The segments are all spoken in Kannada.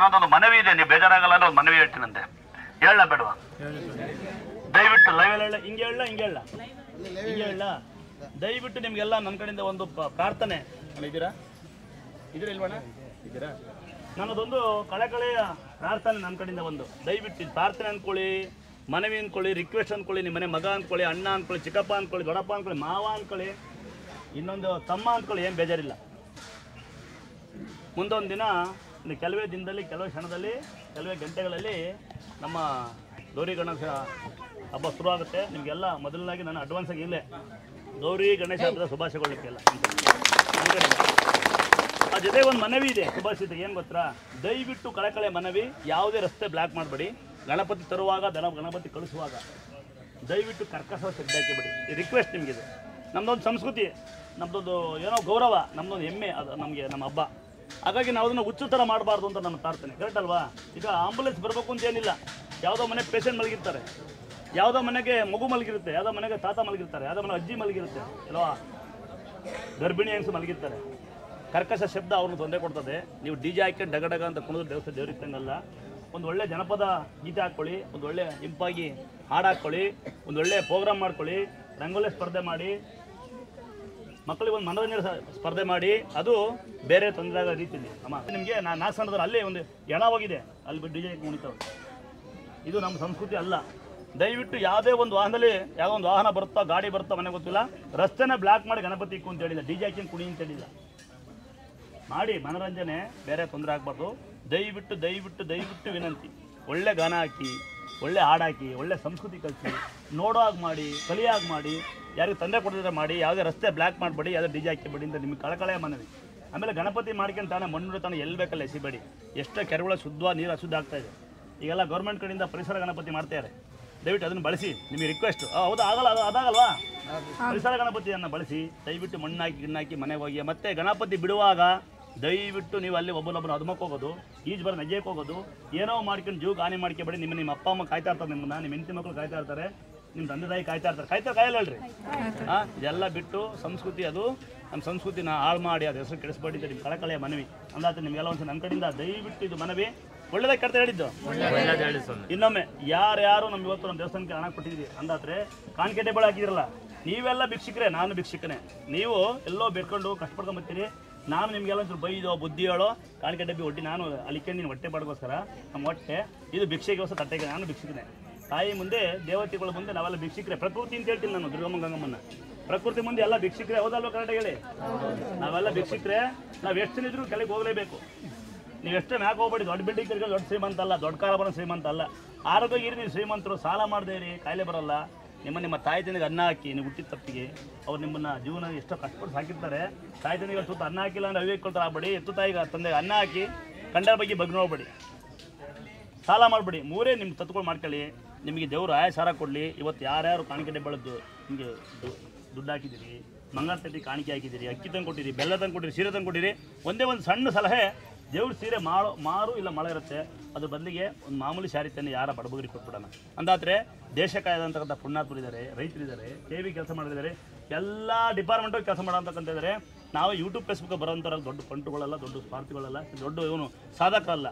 ನಾನೊಂದು ಮನವಿ ಇದೆ, ನೀವು ಬೇಜಾರಾಗಲ್ಲ ಅಂದ್ರೆ ಒಂದು ಮನವಿ ಹೇಳ್ತೀನಂತೆ. ಹೇಳ ಬೇಡವಾ? ದಯವಿಟ್ಟು ಲೈವ್ ಹೇಳ, ಹಿಂಗೆ ಹೇಳ. ದಯವಿಟ್ಟು ನಿಮ್ಗೆಲ್ಲ ನನ್ನ ಕಡೆಯಿಂದ ಒಂದು ಪ್ರಾರ್ಥನೆ. ಇದ್ದೀರಾ ಇಲ್ವಣ್ಣ? ಇದ್ದೀರಾ? ನನ್ನದೊಂದು ಕಳೆಯ ಪ್ರಾರ್ಥನೆ ನನ್ನ ಕಡೆಯಿಂದ ಒಂದು. ದಯವಿಟ್ಟು ಪ್ರಾರ್ಥನೆ ಅಂದ್ಕೊಳ್ಳಿ, ಮನವಿ ಅಂದ್ಕೊಳ್ಳಿ, ರಿಕ್ವೆಸ್ಟ್ ಅಂದ್ಕೊಳ್ಳಿ, ನಿಮ್ಮ ಮನೆ ಮಗ ಅಂದ್ಕೊಳ್ಳಿ, ಅಣ್ಣ ಅಂದ್ಕೊಳ್ಳಿ, ಚಿಕ್ಕಪ್ಪ ಅಂದ್ಕೊಳ್ಳಿ, ದೊಡ್ಡಪ್ಪ ಅಂದ್ಕೊಳ್ಳಿ, ಮಾವ ಅಂದ್ಕೊಳ್ಳಿ, ಇನ್ನೊಂದು ತಮ್ಮ ಅಂದ್ಕೊಳ್ಳಿ, ಏನು ಬೇಜಾರಿಲ್ಲ. ಮುಂದೊಂದು ದಿನ ಕೆಲವೇ ದಿನದಲ್ಲಿ, ಕೆಲವೇ ಕ್ಷಣದಲ್ಲಿ, ಕೆಲವೇ ಗಂಟೆಗಳಲ್ಲಿ ನಮ್ಮ ಗೌರಿ ಗಣೇಶ ಹಬ್ಬ ಶುರು ಆಗುತ್ತೆ. ನಿಮಗೆಲ್ಲ ಮೊದಲನಾಗಿ ನಾನು ಅಡ್ವಾನ್ಸಾಗಿ ಇಲ್ಲೇ ಗೌರಿ ಗಣೇಶ ಹಬ್ಬದ ಶುಭಾಶಯಗೊಳ್ಳಲಿಕ್ಕೆಲ್ಲ. ಆ ಜೊತೆ ಒಂದು ಮನವಿ ಇದೆ, ಶುಭಾಶಿತ. ಏನು ಗೊತ್ತಾ? ದಯವಿಟ್ಟು ಕಳಕಳೆ ಮನವಿ, ಯಾವುದೇ ರಸ್ತೆ ಬ್ಲಾಕ್ ಮಾಡಬೇಡಿ. ಗಣಪತಿ ತರುವಾಗ, ಗಣಪತಿ ಕಳಿಸುವಾಗ ದಯವಿಟ್ಟು ಕರ್ಕಶ ಶಬ್ದ ಹಾಕಿಬಿಡಿ. ಈ ರಿಕ್ವೆಸ್ಟ್ ನಿಮಗಿದೆ. ನಮ್ಮದೊಂದು ಸಂಸ್ಕೃತಿ, ನಮ್ಮದೊಂದು ಏನೋ ಗೌರವ, ನಮ್ಮದೊಂದು ಹೆಮ್ಮೆ, ಅದು ನಮಗೆ ನಮ್ಮ ಹಬ್ಬ. ಹಾಗಾಗಿ ನಾವು ಅದನ್ನು ಹುಚ್ಚು ಥರ ಮಾಡಬಾರ್ದು ಅಂತ ನನ್ನ ಪ್ರಾರ್ಥನೆ. ಕರೆಕ್ಟ್ ಅಲ್ವಾ? ಈಗ ಆಂಬುಲೆನ್ಸ್ ಬರಬೇಕು ಅಂತ ಏನಿಲ್ಲ. ಯಾವುದೋ ಮನೆ ಪೇಷಂಟ್ ಮಲಗಿರ್ತಾರೆ, ಯಾವುದೋ ಮನೆಗೆ ಮಗು ಮಲಗಿರುತ್ತೆ, ಯಾವುದೋ ಮನೆಗೆ ತಾತ ಮಲಗಿರ್ತಾರೆ, ಯಾವುದೋ ಮನೆ ಅಜ್ಜಿ ಮಲಗಿರುತ್ತೆ, ಅಲ್ವಾ? ಗರ್ಭಿಣಿ ಹೆಂಗಸು ಮಲಗಿರ್ತಾರೆ. ಕರ್ಕಶ ಶಬ್ದ ಅವ್ರನ್ನ ತೊಂದರೆ ಕೊಡ್ತದೆ. ನೀವು ಡಿ ಜೆ ಹಾಕಿ ಡಗಡಗ ಅಂತ ಕುಣಿದು ದೇವ್ರಿತ್ತಂಗಲ್ಲ. ಒಂದು ಒಳ್ಳೆ ಜನಪದ ಗೀತೆ ಹಾಕ್ಕೊಳ್ಳಿ, ಒಂದು ಒಳ್ಳೆ ಇಂಪಾಗಿ ಹಾಡು ಹಾಕ್ಕೊಳ್ಳಿ, ಒಂದು ಒಳ್ಳೆ ಪ್ರೋಗ್ರಾಮ್ ಮಾಡ್ಕೊಳ್ಳಿ, ರಂಗೋಲಿ ಸ್ಪರ್ಧೆ ಮಾಡಿ, ಮಕ್ಕಳಿಗೆ ಒಂದು ಮನೋರಂಜನೆ ಸ್ಪರ್ಧೆ ಮಾಡಿ. ಅದು ಬೇರೆ ತೊಂದರೆ ಆಗೋ ರೀತಿಯಲ್ಲಿ ಅಮ್ಮ ನಿಮಗೆ ನಾಲ್ಕು ಅಲ್ಲೇ ಒಂದು ಎಣ ಹೋಗಿದೆ, ಅಲ್ಲಿ ಬಿಟ್ಟು ಡಿ ಜೆ ಕುಣಿತವ್ರು. ಇದು ನಮ್ಮ ಸಂಸ್ಕೃತಿ ಅಲ್ಲ. ದಯವಿಟ್ಟು ಯಾವುದೇ ಒಂದು ವಾಹನದಲ್ಲಿ ಯಾವುದೋ ಒಂದು ವಾಹನ ಬರುತ್ತಾ, ಗಾಡಿ ಬರುತ್ತಾ, ಮನೆ ಗೊತ್ತಿಲ್ಲ, ರಸ್ತೆನ ಬ್ಲಾಕ್ ಮಾಡಿ ಗಣಪತಿ ಇಕ್ಕು ಅಂತ ಹೇಳಿಲ್ಲ, ಡಿ ಜೆ ಹಾಕಿ ಕುಣಿ ಅಂತ ಹೇಳಿಲ್ಲ. ಮಾಡಿ ಮನೋರಂಜನೆ, ಬೇರೆ ತೊಂದರೆ ಆಗಬಾರ್ದು. ದಯವಿಟ್ಟು ವಿನಂತಿ. ಒಳ್ಳೆ ಗಾನ ಹಾಕಿ, ಒಳ್ಳೆ ಹಾಡಾಕಿ, ಒಳ್ಳೆ ಸಂಸ್ಕೃತಿ ಕಲಿಸಿ, ನೋಡೋ ಹಾಗೆ ಮಾಡಿ, ಕಲಿಯಾಗಿ ಮಾಡಿ, ಯಾರಿಗೆ ತೊಂದರೆ ಕೊಡ್ತಿದ್ರೆ ಮಾಡಿ, ಯಾವುದೇ ರಸ್ತೆ ಬ್ಲಾಕ್ ಮಾಡಬೇಡಿ, ಯಾವುದೇ ಡಿ ಜೆ ಹಾಕಿಬೇಡಿ ಅಂತ ನಿಮಗೆ ಕಳಕಳೆಯ ಮನವಿ. ಆಮೇಲೆ ಗಣಪತಿ ಮಾಡ್ಕೊಂಡು ತಾನೇ ಮಣ್ಣು ತಾನೇ ಎಲ್ಲಿ ಬೇಕಲ್ಲ ಎಸಿಬೇಡಿ. ಎಷ್ಟೋ ಕೆರೆಗಳ ಶುದ್ಧ ನೀರು ಅಶುದ್ಧ ಆಗ್ತಾಯಿದೆ. ಈಗೆಲ್ಲ ಗೌರ್ಮೆಂಟ್ ಕಡೆಯಿಂದ ಪರಿಸರ ಗಣಪತಿ ಮಾಡ್ತಾರೆ. ದಯವಿಟ್ಟು ಅದನ್ನು ಬಳಸಿ, ನಿಮಗೆ ರಿಕ್ವೆಸ್ಟ್. ಹೌದು, ಅದಾಗಲ್ವಾ? ಪರಿಸರ ಗಣಪತಿಯನ್ನು ಬಳಸಿ. ದಯವಿಟ್ಟು ಮಣ್ಣಾಕಿ ಗಿಣ್ಣಾಕಿ ಮನೆಗೆ ಹೋಗಿ. ಮತ್ತು ಗಣಪತಿ ಬಿಡುವಾಗ ದಯವಿಟ್ಟು ನೀವು ಅಲ್ಲಿ ಒಬ್ಬನೊಬ್ಬರು ಅದುಮಕ್ಕೆ ಹೋಗೋದು, ಈಜು ಬರೋ ನಜೆಗೆ ಹೋಗೋದು, ಏನೋ ಮಾಡ್ಕೊಂಡು ಜೀವ ಹಾನಿ ಮಾಡ್ಕೊಬೇಡಿ. ನಿಮ್ಮ ಅಪ್ಪ ಅಮ್ಮ ಕಾಯ್ತಾ ಇರ್ತಾರೆ, ನಿಮ್ಮ ಹೆಂಡತಿ ಮಕ್ಕಳು ಕಾಯ್ತಾ ಇರ್ತಾರೆ, ನಿಮ್ಮ ತಂದೆ ತಾಯಿ ಕಾಯಲ್ಲ ಹೇಳ್ರಿ. ಇದೆಲ್ಲ ಬಿಟ್ಟು ಸಂಸ್ಕೃತಿ, ಅದು ನಮ್ಮ ಸಂಸ್ಕೃತಿನ ಹಾಳು ಮಾಡಿ ಅದು ಹೆಸರು ಕೆಡಿಸ್ಬೇಡಿ. ನಿಮ್ಮ ಕಳಕಳೆಯ ಮನವಿ ಅಂದಾತ ನಿಮಗೆಲ್ಲ ಒಂದು ನನ್ನ ಕಡೆಯಿಂದ ದಯವಿಟ್ಟು ಇದು ಮನವಿ. ಒಳ್ಳೆದಾಗಿ ಕರ್ತ ಹೇಳಿದ್ದು. ಇನ್ನೊಮ್ಮೆ ಯಾರು ನಮ್ಮ ಇವತ್ತು ನಮ್ಮ ದೇವಸ್ಥಾನಕ್ಕೆ ಹಣ ಕೊಟ್ಟಿದ್ದೀವಿ ಅಂದಾತ್ರೆ ಕಾಣಿಕೆ ಡಬ್ಬಳ ಹಾಕಿದಿರಲ್ಲ, ನೀವೆಲ್ಲ ಭಿಕ್ಷುಕರೇ, ನಾನು ಭಿಕ್ಷುಕನೇ. ನೀವು ಎಲ್ಲೋ ಬೇಡ್ಕೊಂಡು ಕಷ್ಟಪಡ್ಕೊಂಬತ್ತೀರಿ. ನಾನು ನಿಮಗೆಲ್ಲ ಒಂಚೂರು ಬೈದೋ ಬುದ್ಧಿ ಹೇಳೋ ಕಾಣಿಕೆ ಡಬ್ಬಿ ಒಡ್ಡಿ ನಾನು ಅಲ್ಲಿಕೊಂಡು ನೀನು ಹೊಟ್ಟೆ ಪಾಡ್ಗೋಸ್ಕರ ನಮ್ಮ ಹೊಟ್ಟೆ ಇದು ಭಿಕ್ಷೆಗೋಸ್ಕರ ತಟ್ಟೆಗೆ ನಾನು ಭಿಕ್ಷುಕನೇ. ತಾಯಿ ಮುಂದೆ, ದೇವತೆಗಳ ಮುಂದೆ ನಾವೆಲ್ಲ ಭಿಕ್ಷುಕರೇ. ಪ್ರಕೃತಿ ಅಂತ ಹೇಳ್ತೀನಿ ನಾನು, ದುರ್ಗಮ್ಮ ಗಂಗಮ್ಮನ. ಪ್ರಕೃತಿ ಮುಂದೆ ಎಲ್ಲ ಭಿಕ್ಷುಕರೇ, ಹೌದಲ್ವ? ಕರೆಕ್ಟಾಗಿ ಹೇಳಿ. ನಾವೆಲ್ಲ ಭಿಕ್ಷುಕರೇ. ನಾವು ಎಷ್ಟು ಜನ ಇದ್ರೂ ಕೆಳಗೆ ಹೋಗಲೇಬೇಕು. ನೀವು ಎಷ್ಟೇ ಮ್ಯಾಕ್ ಹೋಗ್ಬೇಡಿ. ದೊಡ್ಡ ಬಿಲ್ಡಿಂಗ್ ತಿರ್ಗಿ ದೊಡ್ಡ ಶ್ರೀಮಂತ ಅಲ್ಲ, ದೊಡ್ಡ ಕಾರ ಬರೋ ಶ್ರೀಮಂತ ಅಲ್ಲ. ಆರೋಗ್ಯ ಇರಿ, ನೀವು ಶ್ರೀಮಂತರು. ಸಾಲ ಮಾಡದೇ ಇರಿ, ಕಾಯಿಲೆ ಬರೋಲ್ಲ. ನಿಮ್ಮ ತಾಯಿ ತಂದೆಗೆ ಅನ್ನ ಹಾಕಿ, ನೀವು ಹುಟ್ಟಿದ ತಪ್ಪಿಗೆ ಅವ್ರು ನಿಮ್ಮನ್ನು ಜೀವನ ಎಷ್ಟೋ ಕಷ್ಟಪಟ್ಟು ಸಾಕಿರ್ತಾರೆ. ತಾಯಿ ತಂದೆಗೆ ಸುತ್ತ ಅನ್ನ ಹಾಕಿಲ್ಲ ಅಂದ್ರೆ ಅವಿವೇಕ ಕೊಡ್ತಾರೆ ಆಗ್ಬೇಡಿ. ಎತ್ತು ತಾಯಿಗೆ ತಂದೆಗೆ ಅನ್ನ ಹಾಕಿ, ಕಂಡರ ಬಗ್ಗೆ ಬಗ್ಗೆ ನೋಡ್ಬೇಡಿ, ಸಾಲ ಮಾಡಬೇಡಿ. ಮೂರೇ ನಿಮ್ಮ ತತ್ಗಳು ಮಾಡ್ಕೊಳ್ಳಿ. ನಿಮಗೆ ದೇವರು ಆಯಸಾರ ಕೊಡಲಿ. ಇವತ್ತು ಯಾರ್ಯಾರು ಕಾಣಿಕೆ ಬೆಳೆದು ನಿಮಗೆ ದುಡ್ಡು ಹಾಕಿದ್ದೀರಿ, ಮಂಗಾರ ತಟ್ಟಿ ಕಾಣಿಕೆ ಹಾಕಿದ್ದೀರಿ, ಅಕ್ಕಿ ತಂದು ಕೊಟ್ಟಿರಿ, ಬೆಲ್ಲ ತಂದು ಕೊಟ್ಟಿರಿ, ಸೀರೆ ತಂದು ಕೊಟ್ಟಿರಿ. ಒಂದೇ ಒಂದು ಸಣ್ಣ ಸಲಹೆ, ದೇವ್ರ ಸೀರೆ ಮಾರು ಇಲ್ಲ ಮಳೆ ಇರುತ್ತೆ, ಅದ್ರ ಬದಲಿಗೆ ಒಂದು ಮಾಮೂಲಿ ಶಾರೀತನ್ನು ಯಾರ ಬಡಬಗರಿಗೆ ಕೊಟ್ಬಿಡೋಣ ಅಂದಾದರೆ ದೇಶ ಕಾಯ್ದಂತಕ್ಕಂಥ ಪುಣ್ಯಾತ್ಮರಿದ್ದಾರೆ, ರೈತರಿದ್ದಾರೆ, ಕೆ.ವಿ ಕೆಲಸ ಮಾಡಿದ್ದಾರೆ, ಎಲ್ಲ ಡಿಪಾರ್ಟ್ಮೆಂಟು ಕೆಲಸ ಮಾಡೋಂತಕ್ಕಂಥ ಇದ್ದಾರೆ. ನಾವು ಯೂಟ್ಯೂಬ್ ಫೇಸ್ಬುಕ್ ಬರೋಂಥವ್ರಲ್ಲ, ದೊಡ್ಡ ಪಂಟುಗಳಲ್ಲ, ದೊಡ್ಡ ಸ್ವಾರ್ಥಿಗಳಲ್ಲ, ದೊಡ್ಡ ಇವನು ಸಾಧಕರಲ್ಲ.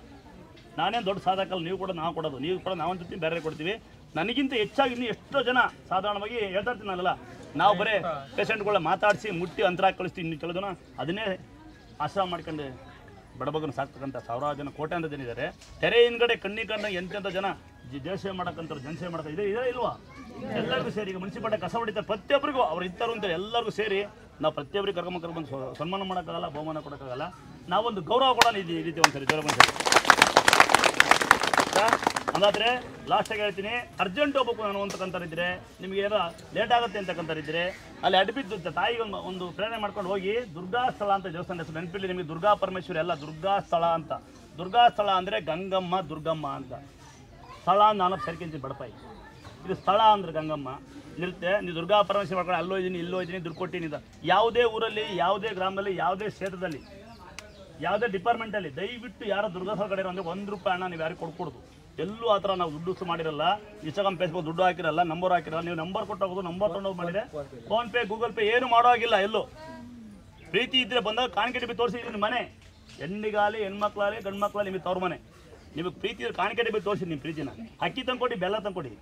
ನಾನೇನು ದೊಡ್ಡ ಸಾಧಕಲ್ಲ. ನೀವು ಕೂಡ ನಾವು ಕೊಡೋದು, ನೀವು ಕೂಡ ನಾವು ಅಂತೀವಿ, ಬೇರೆ ಕೊಡ್ತೀವಿ. ನನಗಿಂತ ಹೆಚ್ಚಾಗಿ ಇನ್ನೂ ಎಷ್ಟೋ ಜನ ಸಾಧಾರಣವಾಗಿ ಹೇಳ್ತಾ ಇರ್ತೀನಿ ನಾನಲ್ಲ, ನಾವು ಬರೀ ಪೇಷೆಂಟ್ಗಳ ಮಾತಾಡಿಸಿ ಮುಟ್ಟಿ ಅಂತರ ಕಳಿಸ್ತೀವಿ. ಇನ್ನು ಕೆಲವು ಜನ ಅದನ್ನೇ ಆಶ್ರಮ ಮಾಡ್ಕೊಂಡು ಬಡಬಗನ ಸಾಕ್ತಕ್ಕಂಥ ಸಾವಿರಾರು ಜನ, ಕೋಟ್ಯಾಂತರ ಜನ ಇದ್ದಾರೆ. ತೆರೆ ಹಿಂದ್ಗಡೆ ಕಣ್ಣಿಕಂಡ ಎಂತೆಂಥ ಜನ ದೇಶಸೇವೆ ಮಾಡೋಕ್ಕಂತಾರೆ, ಜನಸೇವೆ ಮಾಡೋಕೆ ಇದೆ ಇಲ್ವಾ? ಎಲ್ಲರಿಗೂ ಸೇರಿ ಈಗ ಮುನ್ಸಿಪಾಲ್ಟಿ ಕಸ ಹೊಡಿತಾರೆ, ಪ್ರತಿಯೊಬ್ಬರಿಗೂ ಅವ್ರು ಇರ್ತಾರು ಅಂತ ಎಲ್ಲರಿಗೂ ಸೇರಿ ನಾವು ಪ್ರತಿಯೊಬ್ಬರಿಗೆ ಕರ್ಕೊಂಡು ಸನ್ಮಾನ ಮಾಡೋಕ್ಕಾಗಲ್ಲ, ಬಹುಮಾನ ಕೊಡೋಕ್ಕಾಗಲ್ಲ. ನಾವೊಂದು ಗೌರವ ಕೊಡೋಣ ಈ ರೀತಿ ಒಂದ್ಸರಿ ಜ್ವರ ಬಂದ ಅಂದಾದರೆ ಲಾಸ್ಟಾಗಿ ಹೇಳ್ತೀನಿ. ಅರ್ಜೆಂಟ್ ಹೋಗ್ಬೇಕು ನಾನು ಅಂತಕ್ಕಂಥರಿದ್ದರೆ, ನಿಮಗೆ ಏನೋ ಲೇಟ್ ಆಗುತ್ತೆ ಅಂತಕ್ಕಂಥರಿದ್ದರೆ, ಅಲ್ಲಿ ಅಡ್ಬಿದ್ದು ತಾಯಿಗೆ ಒಂದು ಪ್ರೇರಣೆ ಮಾಡ್ಕೊಂಡು ಹೋಗಿ ದುರ್ಗಾ ಸ್ಥಳ ಅಂತ ದೇವಸ್ಥಾನ ಹೆಸರು ನೆನಪಿಲ್ಲಿ ನಿಮಗೆ. ದುರ್ಗಾ ಪರಮೇಶ್ವರಿ ಅಲ್ಲ, ದುರ್ಗಾ ಸ್ಥಳ ಅಂತ. ದುರ್ಗಾ ಸ್ಥಳ ಅಂದರೆ ಗಂಗಮ್ಮ ದುರ್ಗಮ್ಮ ಅಂತ. ಸ್ಥಳ ನಾನು ಸೇರ್ಕೊಂತೀನಿ ಬಡಪಾಯಿ. ಇದು ಸ್ಥಳ ಅಂದರೆ ಗಂಗಮ್ಮ ಇರುತ್ತೆ. ನೀವು ದುರ್ಗಾ ಪರಮೇಶ್ವರಿ ಮಾಡ್ಕೊಂಡು ಅಲ್ಲೋ ಇದ್ದೀನಿ ಇಲ್ಲೋ ಇದ್ದೀನಿ ದುಡ್ಡು ಕೊಟ್ಟಿನಿ ಅಂತ. ಯಾವುದೇ ಊರಲ್ಲಿ, ಯಾವುದೇ ಗ್ರಾಮದಲ್ಲಿ, ಯಾವುದೇ ಕ್ಷೇತ್ರದಲ್ಲಿ, ಯಾವುದೇ ಡಿಪಾರ್ಟ್ಮೆಂಟಲ್ಲಿ ದಯವಿಟ್ಟು ಯಾರೋ ದುರ್ಗಾ ಸ್ಥಳ ಕಡೆ ಅಂದರೆ ₹1 ಹಣ ನೀವು ಯಾರಿಗೆ ಕೊಡ್ಕೊಡ್ದು. ಎಲ್ಲೂ ಆ ಥರ ನಾವು ದುಡ್ಡು ಮಾಡಿರಲ್ಲ, ಇನ್ಸ್ಟಾಗ್ರಾಮ್ ಫೇಸ್ಬುಕ್ ದುಡ್ಡು ಹಾಕಿರಲ್ಲ, ನಂಬರ್ ಹಾಕಿರಲ್ಲ. ನೀವು ನಂಬರ್ ಕೊಟ್ಟೋಗೋದು, ನಂಬರ್ ತೊಗೊಂಡೋಗಿ ಮಾಡಿದರೆ ಫೋನ್ಪೇ ಗೂಗಲ್ ಪೇ ಏನು ಮಾಡೋ ಆಗಿಲ್ಲ. ಎಲ್ಲೂ ಪ್ರೀತಿ ಇದ್ದರೆ ಬಂದಾಗ ಕಾಣಿಕೆ ಡಿಬ್ಬಿ ತೋರಿಸಿ, ನಿಮ್ಮ ಮನೆ ಹೆಣ್ಣಿಗಾಲಿ ಹೆಣ್ಮಕ್ಳಾಗಲಿ ಗಂಡು ಮಕ್ಕಳಲ್ಲಿ ನಿಮಗೆ ತವ್ರ ಮನೆ. ನಿಮಗೆ ಪ್ರೀತಿ ಕಾಣಿಕೆ ಡಬ್ಬಿ ತೋರಿಸಿ ನಿಮ್ಮ ಪ್ರೀತಿನ ಅಕ್ಕಿ ತಂದ್ಕೊಡಿ ಬೆಲ್ಲ ತಂದ್ಕೊಡಿ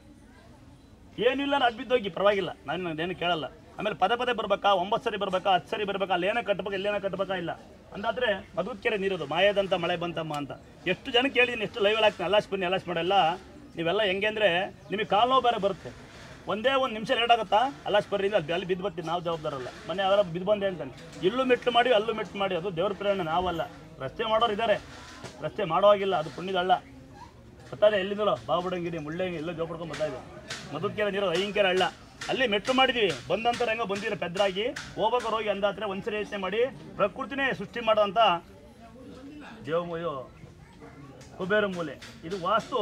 ಏನಿಲ್ಲ ನಾನು ಅದ್ಬಿದ್ದೋಗಿ ಪರವಾಗಿಲ್ಲ ನಾನು ಏನು ಕೇಳಲ್ಲ. ಆಮೇಲೆ ಪದೇ ಪದೇ ಬರ್ಬೇಕಾ 9 ಸರಿ ಬರ್ಬೇಕಾ 10 ಸರಿ ಬರ್ಬೇಕಾ ಅಲ್ಲೇನೋ ಕಟ್ಟಬೇಕಾ ಇಲ್ಲೇನೋ ಕಟ್ಟಬೇಕಾ ಇಲ್ಲ ಅಂದಾದರೆ ಮಧುಕೆರೆ ನೀರೋದು ಮಾಯದಂತ ಮಳೆ ಬಂತಮ್ಮ ಅಂತ ಎಷ್ಟು ಜನಕ್ಕೆ ಹೇಳಿದ್ದೀನಿ, ಎಷ್ಟು ಲೈವಲ್ಲಿ ಆಗ್ತೀನಿ ಅಲ್ಲಾಶ್ ಬನ್ನಿ ಅಲ್ಲಾಶ್ ಮಾಡಲ್ಲ. ನೀವೆಲ್ಲ ಹೆಂಗೆ ಅಂದರೆ ನಿಮಗೆ ಕಾಲು ನೋವು ಬೇರೆ ಬರುತ್ತೆ, ಒಂದೇ ಒಂದು ನಿಮಿಷ ಲೇಟ್ ಆಗುತ್ತಾ ಅಲ್ಲಾಶ್ ಬರ್ರಿ ಅಲ್ಲಿ ಬಿದ್ದು ಬರ್ತೀವಿ, ನಾವು ಜವಾಬ್ದಾರಲ್ಲ. ಮನೆ ಅವರ ಬಿದ್ದು ಬಂದೆ ಅಂತಾನೆ ಇಲ್ಲೂ ಮೆಟ್ಟು ಮಾಡಿ ಅಲ್ಲೂ ಮೆಟ್ಟು ಮಾಡಿ, ಅದು ದೇವ್ರ ಪ್ರೇರಣೆ ನಾವಲ್ಲ. ರಸ್ತೆ ಮಾಡೋರು ಇದ್ದಾರೆ, ರಸ್ತೆ ಮಾಡೋವಾಗಿಲ್ಲ, ಅದು ಪುಣ್ಯದಲ್ಲ. ಗೊತ್ತಾದೆ ಎಲ್ಲಿಂದಲೋ ಬಾಬುಡಂಗಿರಿ ಮುಳ್ಳಂಗಿ ಎಲ್ಲೋ ಜೋಪಡ್ಕೊಂಡು ಬರ್ತಾ ಇದೆ. ಮಧುಕೆರೆ ನೀರು ಅಯ್ಯಂಕೆರೆ ಹಳ್ಳ ಅಲ್ಲಿ ಮೆಟ್ಟು ಮಾಡಿದ್ವಿ, ಬಂದಂಥವ್ರು ಹೆಂಗೋ ಬಂದಿರೋ ಪೆದ್ರಾಗಿ ಹೋಗೋರು ಹೋಗಿ ಅಂದಾತ್ರೆ ಒಂದ್ಸರಿ ಯೋಚನೆ ಮಾಡಿ ಪ್ರಕೃತಿನೇ ಸೃಷ್ಟಿ ಮಾಡೋಂಥ ದೇವಮೂಯೋ ಕುಬೇರ ಮೂಲೆ. ಇದು ವಾಸ್ತು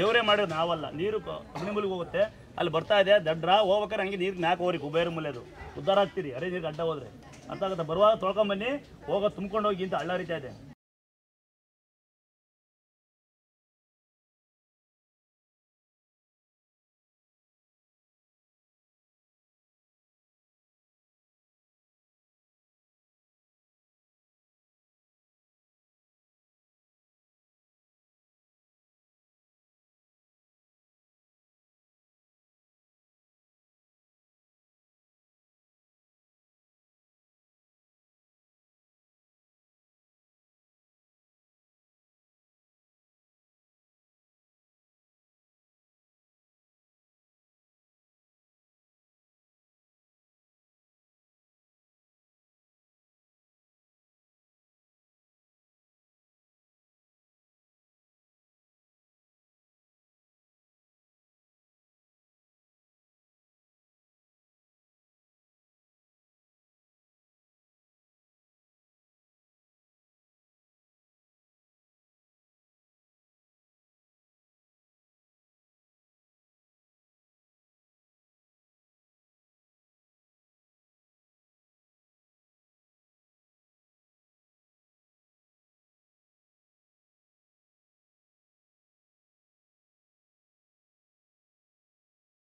ದೇವರೇ ಮಾಡಿರೋದು ನಾವಲ್ಲ. ನೀರು ಅಗ್ನಿಮೂಲಿಗೆ ಹೋಗುತ್ತೆ, ಅಲ್ಲಿ ಬರ್ತಾ ಇದೆ ದಡ್ರ ಹೋಗ್ಬೇಕಾರೆ ಹಂಗೆ ನೀರು ಮ್ಯಾಕೆ ಹೋಗ್ರಿ ಕುಬೇರ ಮೂಲೆ, ಅದು ಉದ್ಧಾರ ಆಗ್ತೀರಿ. ಅರೆ ನೀರು ಅಡ್ಡ ಹೋದ್ರೆ ಅರ್ಥ ಆಗುತ್ತೆ. ಬರುವಾಗ ತೊಳ್ಕೊಂಬನ್ನಿ, ಹೋಗೋ ತುಂಬ್ಕೊಂಡು ಹೋಗಿ ಅಂತ ಹಳ್ಳ ಹರಿತಾ ಇದೆ.